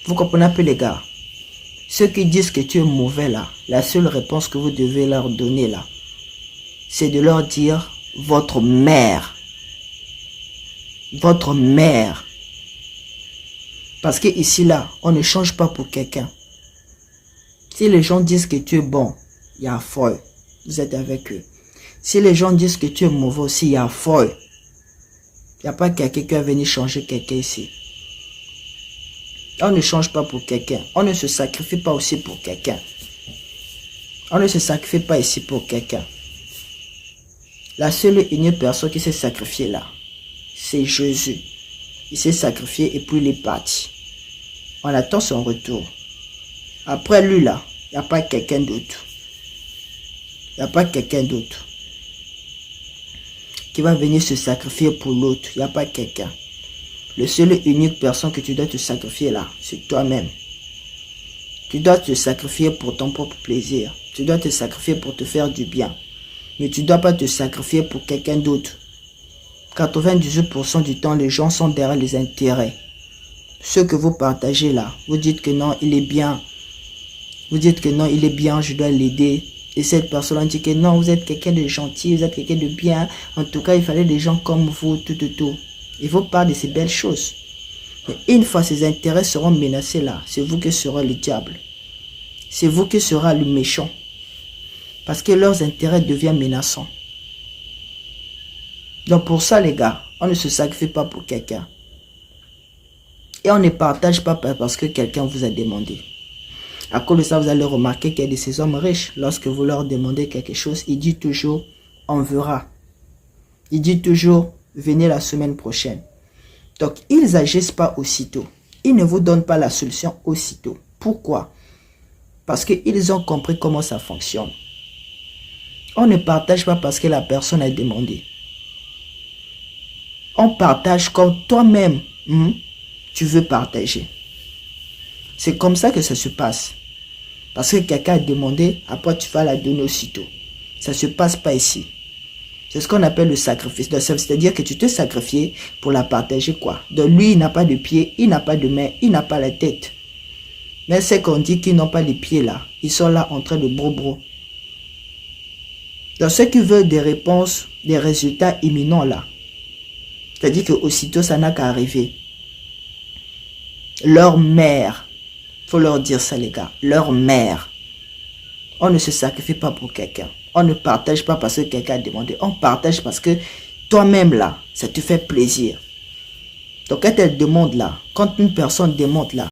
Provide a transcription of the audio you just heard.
Vous comprenez un peu les gars? Ceux qui disent que tu es mauvais là, la seule réponse que vous devez leur donner là, c'est de leur dire votre mère. Votre mère. Parce que ici là, on ne change pas pour quelqu'un. Si les gens disent que tu es bon, il y a folle. Vous êtes avec eux. Si les gens disent que tu es mauvais aussi, il y a folle. Il n'y a pas quelqu'un qui va venir changer quelqu'un ici. On ne change pas pour quelqu'un. On ne se sacrifie pas aussi pour quelqu'un. On ne se sacrifie pas ici pour quelqu'un. La seule et unique personne qui s'est sacrifiée là, c'est Jésus. Il s'est sacrifié et puis il est parti. On attend son retour. Après lui là, il n'y a pas quelqu'un d'autre. Il n'y a pas quelqu'un d'autre qui va venir se sacrifier pour l'autre. Il n'y a pas quelqu'un. Le seul et unique personne que tu dois te sacrifier là, c'est toi-même. Tu dois te sacrifier pour ton propre plaisir. Tu dois te sacrifier pour te faire du bien. Mais tu ne dois pas te sacrifier pour quelqu'un d'autre. 98% du temps, les gens sont derrière les intérêts. Ceux que vous partagez là, vous dites que non, il est bien. Vous dites que non, il est bien, je dois l'aider. Et cette personne dit que non, vous êtes quelqu'un de gentil, vous êtes quelqu'un de bien. En tout cas, il fallait des gens comme vous, tout. Il vous parle de ces belles choses. Mais une fois ces intérêts seront menacés là, c'est vous qui serez le diable. C'est vous qui serez le méchant. Parce que leurs intérêts deviennent menaçants. Donc pour ça les gars, on ne se sacrifie pas pour quelqu'un. Et on ne partage pas parce que quelqu'un vous a demandé. À cause de ça, vous allez remarquer qu'il y a de ces hommes riches. Lorsque vous leur demandez quelque chose, ils disent toujours, on verra. Ils disent toujours, venez la semaine prochaine. Donc, ils n'agissent pas aussitôt. Ils ne vous donnent pas la solution aussitôt. Pourquoi? Parce qu'ils ont compris comment ça fonctionne. On ne partage pas parce que la personne a demandé. On partage comme toi-même, tu veux partager. C'est comme ça que ça se passe. Parce que quelqu'un a demandé, après tu vas la donner aussitôt. Ça ne se passe pas ici. C'est ce qu'on appelle le sacrifice. C'est-à-dire que tu te sacrifies pour la partager quoi. Donc lui, il n'a pas de pied, il n'a pas de main, il n'a pas la tête. Mais c'est qu'on dit qu'ils n'ont pas les pieds là. Ils sont là en train de bro-bro. Donc ceux qui veulent des réponses, des résultats imminents là. C'est-à-dire que aussitôt ça n'a qu'à arriver. Leur mère. Faut leur dire ça les gars. Leur mère. On ne se sacrifie pas pour quelqu'un. On ne partage pas parce que quelqu'un a demandé. On partage parce que toi-même là, ça te fait plaisir. Donc quand elle demande là, quand une personne demande là,